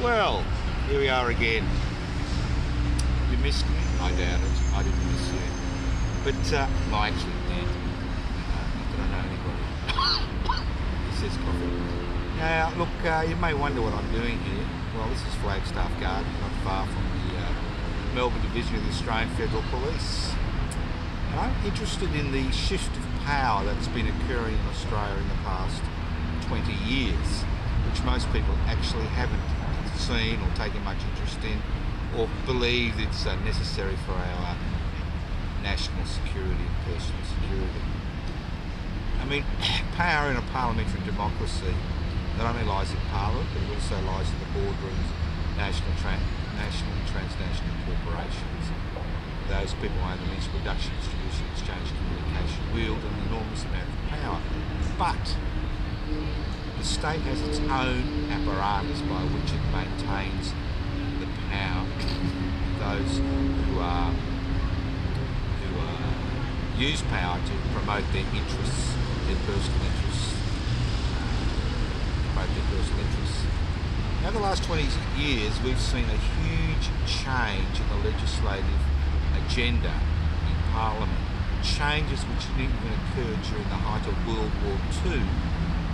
Well, here we are again. You missed me? I doubt it. I didn't miss you. But, I actually did. Not that I know anybody. He says coffee. Now, look, you may wonder what I'm doing here. Well, this is Flagstaff Garden, not far from the Melbourne Division of the Australian Federal Police. And I'm interested in the shift of power that's been occurring in Australia in the past 20 years, which most people actually haven't seen or taken much interest in, or believe it's necessary for our national security and personal security. I mean, power in a parliamentary democracy not only lies in Parliament, but it also lies in the boardrooms of national and transnational corporations. Those people own the means of production, distribution, exchange, communication, wield an enormous amount of power. But the state has its own apparatus by which it maintains the power. Those who use power to promote their interests, their personal interests, Over the last 20 years, we've seen a huge change in the legislative agenda in Parliament. Changes which didn't even occur during the height of World War II,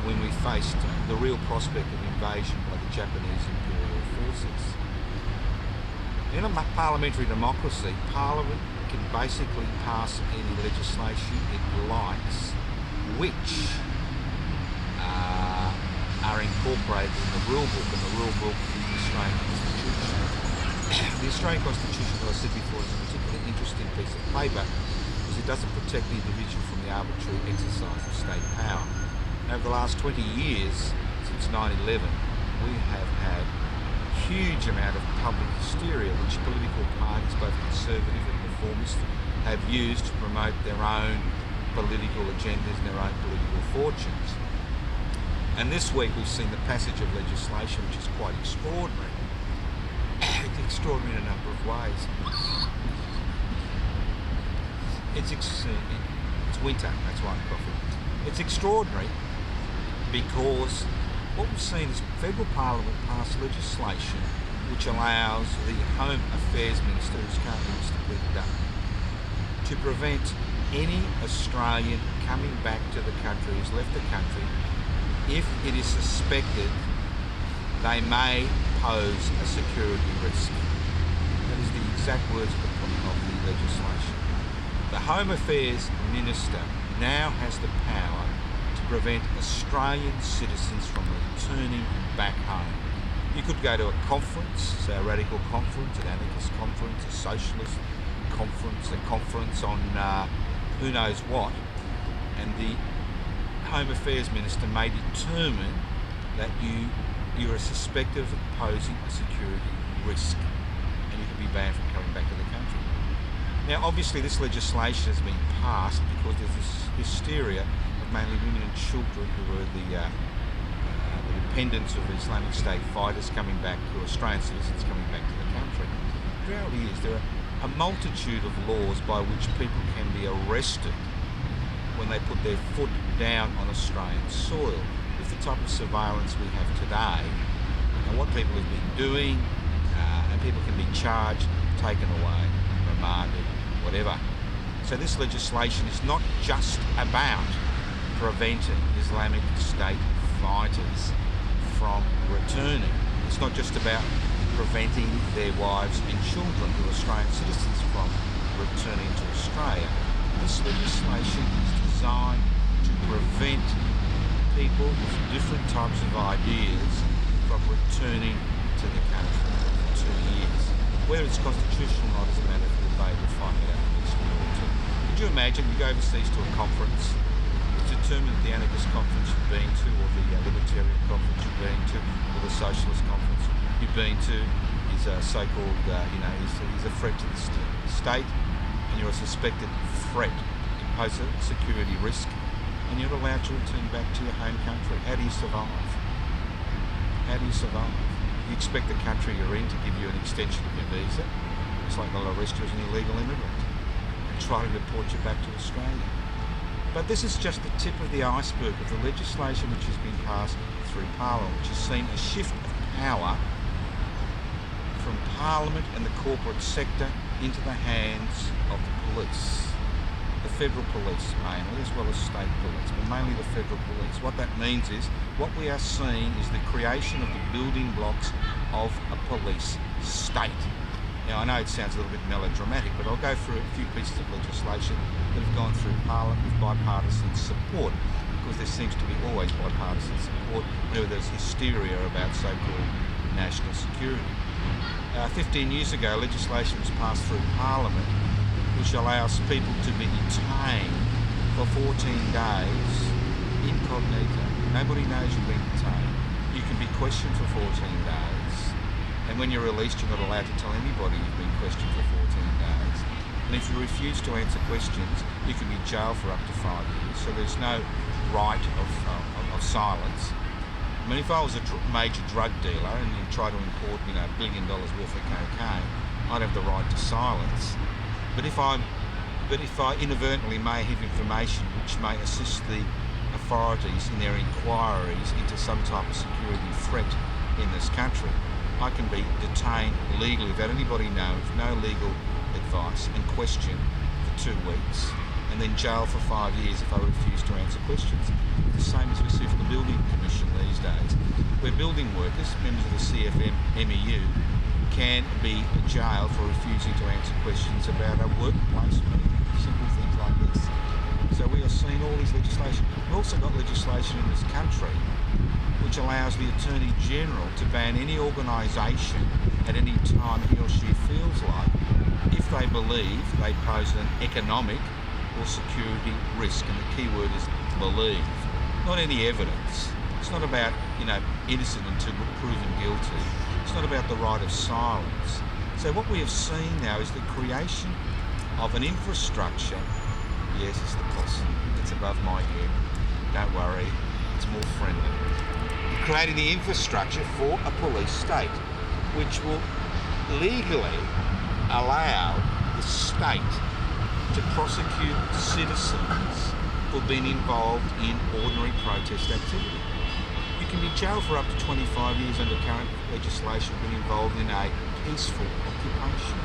when we faced the real prospect of invasion by the Japanese imperial forces. In a parliamentary democracy, Parliament can basically pass any legislation it likes, which are incorporated in the rule book, and the rule book is the Australian Constitution. The Australian Constitution, as I said before, is a particularly interesting piece of paper because it doesn't protect the individual from the arbitrary exercise of state power. Over the last 20 years, since 9/11, we have had a huge amount of public hysteria which political parties, both conservative and reformist, have used to promote their own political agendas and their own political fortunes. And this week we've seen the passage of legislation which is quite extraordinary. It's extraordinary in a number of ways. It's winter, that's why I'm coughing. It's extraordinary because what we've seen is federal parliament pass legislation which allows the Home Affairs Minister, who's currently Mr. Peter Dutton, to prevent any Australian coming back to the country who's left the country if it is suspected they may pose a security risk. That is the exact words of the legislation. The Home Affairs Minister now has the power to prevent Australian citizens from returning back home. You could go to a conference, say a radical conference, an anarchist conference, a socialist conference, a conference on who knows what, and the Home Affairs Minister may determine that you are suspected of posing a security risk and you could be banned from coming back to the country. Now obviously this legislation has been passed because there's this hysteria of mainly women and children who are the dependents of Islamic State fighters coming back, who are Australian citizens coming back to the country. The reality is there are a multitude of laws by which people can be arrested when they put their foot down on Australian soil. With the type of surveillance we have today and what people have been doing, and people can be charged, taken away, remanded, whatever. So this legislation is not just about preventing Islamic State fighters from returning. It's not just about preventing their wives and children who are Australian citizens from returning to Australia. This legislation is designed to prevent people with different types of ideas from returning to the country for 2 years. Whether it's constitutional or not is a matter for debate. We'll find out next year. Could you imagine you go overseas to a conference, it's determined that the anarchist conference you've been to, or the libertarian conference you've been to, or the socialist conference you've been to is a so-called, he's a threat to the state, and you're a suspected threat, you pose a security risk, and you're allowed to return back to your home country. How do you survive? How do you survive? You expect the country you're in to give you an extension of your visa. It's like they'll arrest you as an illegal immigrant and try to deport you back to Australia. But this is just the tip of the iceberg of the legislation which has been passed through Parliament, which has seen a shift of power from Parliament and the corporate sector into the hands of the police. The federal police mainly, as well as state police, but mainly the federal police. What that means is, what we are seeing is the creation of the building blocks of a police state. Now, I know it sounds a little bit melodramatic, but I'll go through a few pieces of legislation that have gone through Parliament with bipartisan support, because there seems to be always bipartisan support whenever there's hysteria about so-called national security. 15 years ago, legislation was passed through Parliament which allows people to be detained for 14 days, incognito. Nobody knows you've been detained. You can be questioned for 14 days, and when you're released, you're not allowed to tell anybody you've been questioned for 14 days. And if you refuse to answer questions, you can be jailed for up to 5 years, so there's no right of silence. I mean, if I was a major drug dealer and you try to import, $1 billion worth of cocaine, I'd have the right to silence. But if I inadvertently may have information which may assist the authorities in their inquiries into some type of security threat in this country, I can be detained legally without anybody knowing, with no legal advice, and questioned for 2 weeks, and then jailed for 5 years if I refuse to answer questions. The same as we see for the Building Commission these days, where building workers, members of the CFM MEU, can be jailed for refusing to answer questions about a workplace, simple things like this. So we are seeing all this legislation. We've also got legislation in this country which allows the Attorney General to ban any organisation at any time he or she feels like, if they believe they pose an economic or security risk, and the key word is believe, not any evidence. It's not about, innocent until proven guilty. It's not about the right of silence. So what we have seen now is the creation of an infrastructure. Yes, it's the Possum. It's above my head. Don't worry, it's more friendly. Creating the infrastructure for a police state, which will legally allow the state to prosecute citizens for being involved in ordinary protest activity. You can be jailed for up to 25 years under current legislation for being involved in a peaceful occupation.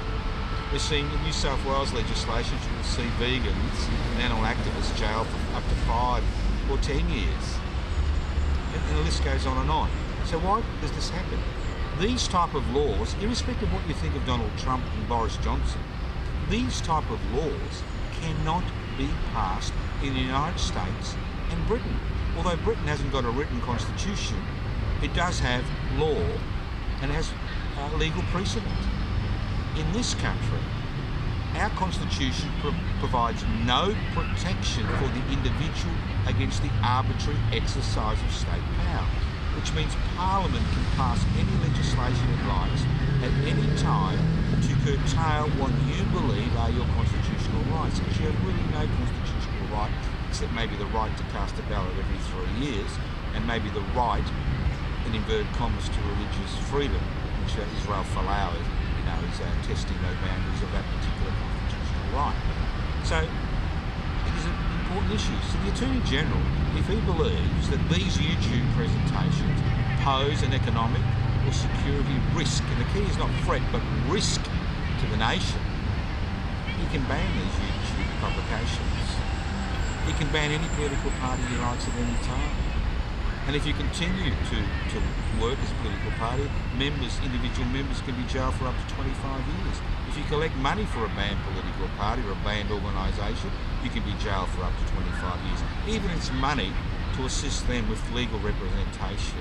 We're seeing in New South Wales legislation which will see vegans and animal activists jailed for up to 5 or 10 years. And the list goes on and on. So why does this happen? These type of laws, irrespective of what you think of Donald Trump and Boris Johnson, these type of laws cannot be passed in the United States and Britain. Although Britain hasn't got a written constitution, it does have law and has legal precedent. In this country, our constitution provides no protection for the individual against the arbitrary exercise of state power, which means Parliament can pass any legislation it likes at any time to curtail what you believe are your constitutional rights, because you have really no constitutional right except maybe the right to cast a ballot every 3 years, and maybe the right, in inverted commas, to religious freedom, which Israel Folau is testing the boundaries of that particular constitutional right. So it is an important issue. So the Attorney General, if he believes that these YouTube presentations pose an economic or security risk, and the key is not threat but risk to the nation, he can ban these YouTube publications. He can ban any political party he likes at any time. And if you continue to work as a political party, individual members can be jailed for up to 25 years. If you collect money for a banned political party or a banned organisation, you can be jailed for up to 25 years. Even if it's money to assist them with legal representation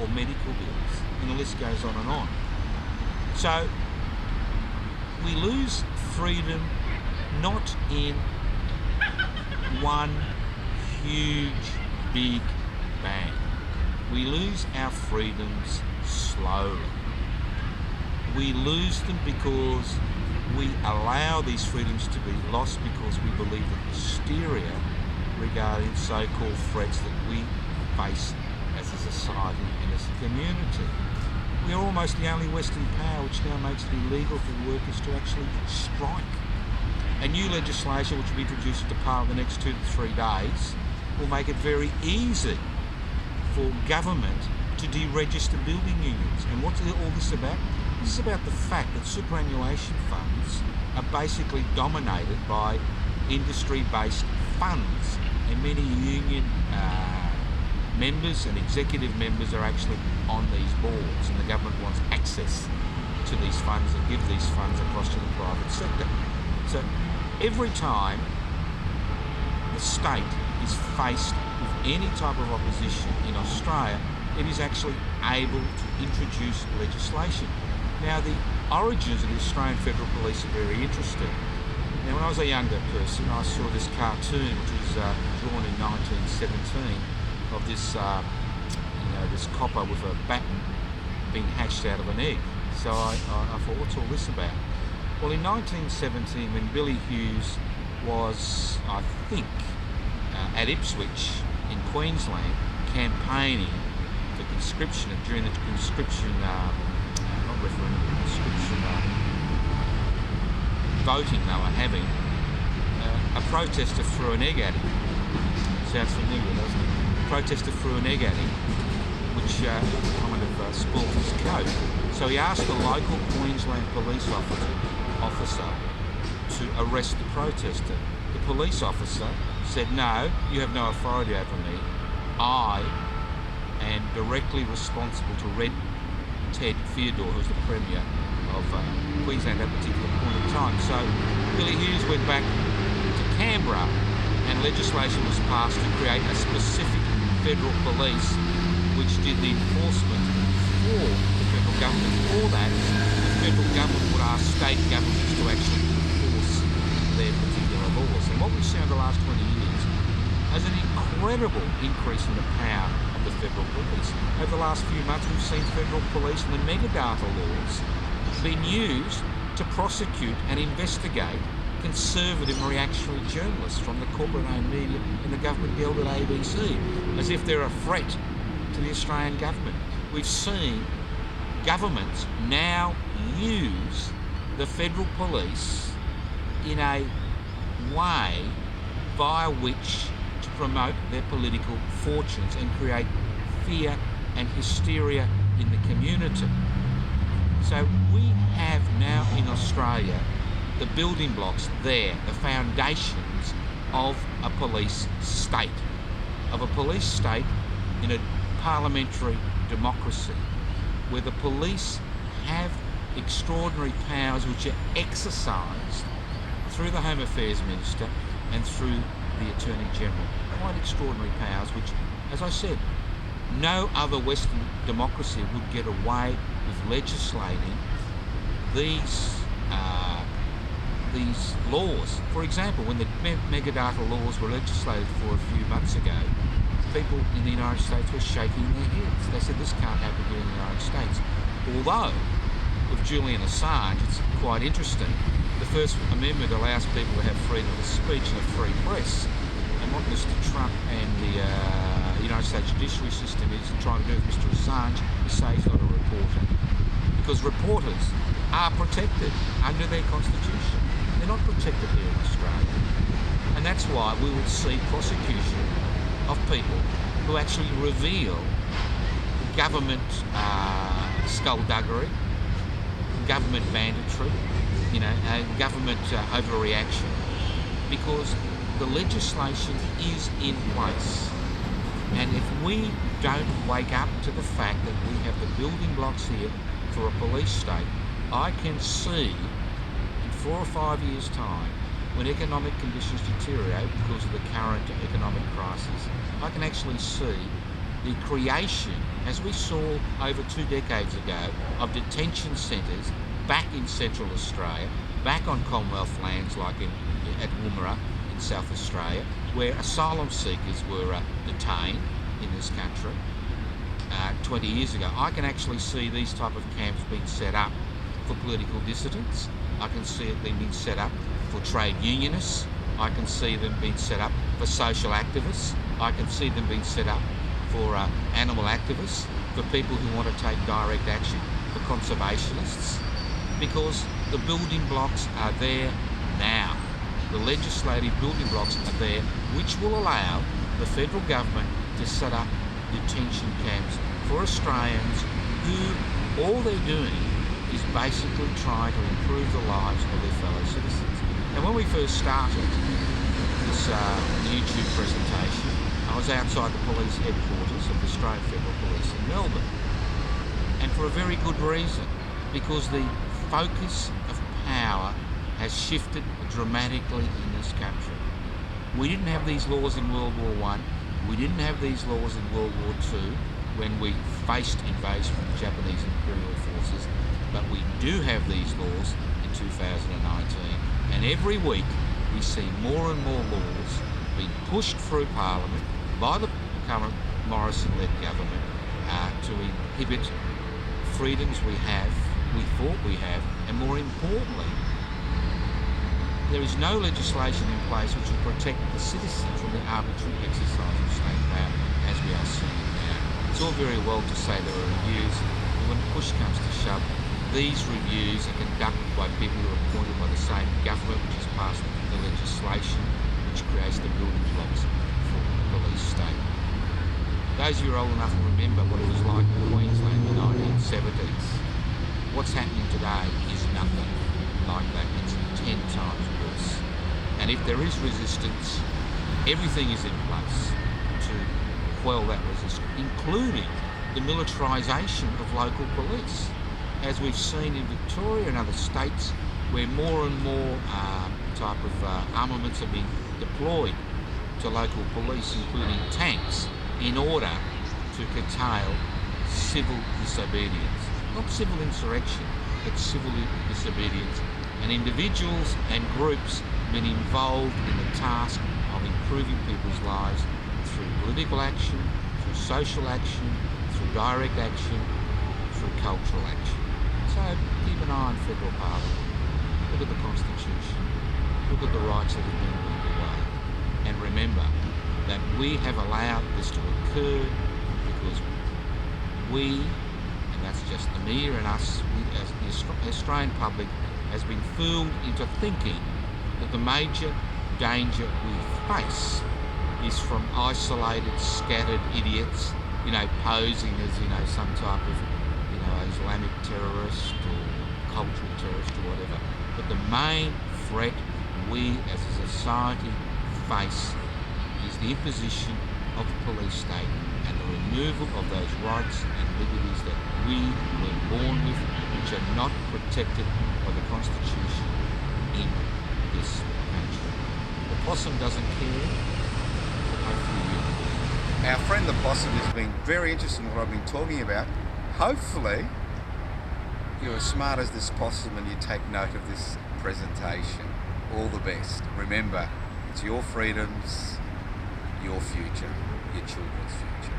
or medical bills. And the list goes on and on. So we lose freedom not in one huge, big bang. We lose our freedoms slowly. We lose them because we allow these freedoms to be lost because we believe in hysteria regarding so-called threats that we face as a society and as a community. We are almost the only Western power which now makes it illegal for workers to actually strike. And new legislation which will be introduced into Parliament in the next 2 to 3 days will make it very easy for government to deregister building unions. And what's all this about? This is about the fact that superannuation funds are basically dominated by industry-based funds, and many union members and executive members are actually on these boards, and the government wants access to these funds and give these funds across to the private sector. So every time the state is faced with any type of opposition in Australia, it is actually able to introduce legislation. Now, the origins of the Australian Federal Police are very interesting. Now, when I was a younger person, I saw this cartoon, which was drawn in 1917, of this, this copper with a baton being hatched out of an egg. So I thought, what's all this about? Well, in 1917, when Billy Hughes was, I think, at Ipswich in Queensland, campaigning for conscription, during the conscription, not referendum, conscription voting they were having, a protester threw an egg at him. Sounds familiar, doesn't it? A protester threw an egg at him, which kind of spoiled his coat. So he asked the local Queensland police officer to arrest the protester. The police officer said, "No, you have no authority over me. I am directly responsible to Red Ted Theodore, who's the Premier of Queensland at that particular point in time." So Billy Hughes went back to Canberra and legislation was passed to create a specific federal police which did the enforcement for the federal government. For that, the federal government would ask state governments to actually enforce their particular laws. And what we've seen over the last 20 years is an incredible increase in the power of the federal police. Over the last few months, we've seen federal police and the megadata laws being used to prosecute and investigate conservative and reactionary journalists from the corporate-owned media and the government-gelded ABC, as if they're a threat to the Australian government. We've seen governments now use the federal police in a way via which to promote their political fortunes and create fear and hysteria in the community. So we have now in Australia the building blocks there, the foundations of a police state, in a parliamentary democracy, where the police have extraordinary powers which are exercised through the Home Affairs Minister and through the Attorney General. Quite extraordinary powers which, as I said, no other Western democracy would get away with legislating these laws. For example, when the megadata laws were legislated for a few months ago, people in the United States were shaking their heads. They said, this can't happen here in the United States. Although, with Julian Assange, it's quite interesting. The First Amendment allows people to have freedom of speech and a free press. And what Mr. Trump and the United States judiciary system is trying to do with Mr. Assange is say he's not a reporter. Because reporters are protected under their constitution. They're not protected here in Australia. And that's why we will see prosecution of people who actually reveal government skullduggery, government banditry, government overreaction, because the legislation is in place. And if we don't wake up to the fact that we have the building blocks here for a police state, I can see in 4 or 5 years' time, when economic conditions deteriorate because of the current economic crisis, I can actually see the creation, as we saw over 2 decades ago, of detention centres back in Central Australia, back on Commonwealth lands like at Woomera in South Australia, where asylum seekers were detained in this country 20 years ago. I can actually see these type of camps being set up for political dissidents. I can see it being set up for trade unionists. I can see them being set up for social activists. I can see them being set up for animal activists, for people who want to take direct action, for conservationists, because the building blocks are there now. The legislative building blocks are there, which will allow the federal government to set up detention camps for Australians who all they're doing is basically try to improve the lives of their fellow citizens. And when we first started this YouTube presentation, I was outside the police headquarters of the Australian Federal Police in Melbourne. And for a very good reason, because the focus of power has shifted dramatically in this country. We didn't have these laws in World War I, we didn't have these laws in World War II when we faced invasion from the Japanese Imperial forces, but we do have these laws in 2019, and every week we see more and more laws being pushed through Parliament by the current Morrison-led government to inhibit freedoms we thought we have, and more importantly, there is no legislation in place which will protect the citizen from the arbitrary exercise of state power as we are seeing now. It's all very well to say there are reviews, but when push comes to shove, these reviews are conducted by people who are appointed by the same government which has passed the legislation which creates the building blocks for the police state. Those of you who are old enough to remember what it was like in Queensland in the 1970s. What's happening today is nothing like that. It's 10 times worse. And if there is resistance, everything is in place to quell that resistance, including the militarisation of local police, as we've seen in Victoria and other states where more and more type of armaments are being deployed to local police, including tanks, in order to curtail civil disobedience. Not civil insurrection, but civil disobedience. And individuals and groups been involved in the task of improving people's lives through political action, through social action, through direct action, through cultural action. So keep an eye on federal parliament. Look at the Constitution. Look at the rights that have been moved away. And remember that we have allowed this to occur because we, and that's just the media and us, as the Australian public, has been fooled into thinking that the major danger we face is from isolated, scattered idiots, posing as, some type of, Islamic terrorist or cultural terrorist or whatever. But the main threat we as a society face is the imposition of the police state and the removal of those rights and liberties that we were born with, which are not protected by the Constitution in this country. The possum doesn't care, but hopefully you will. Our friend the possum has been very interested in what I've been talking about. Hopefully you're as smart as this possum and you take note of this presentation. All the best. Remember, it's your freedoms, your future, your children's future.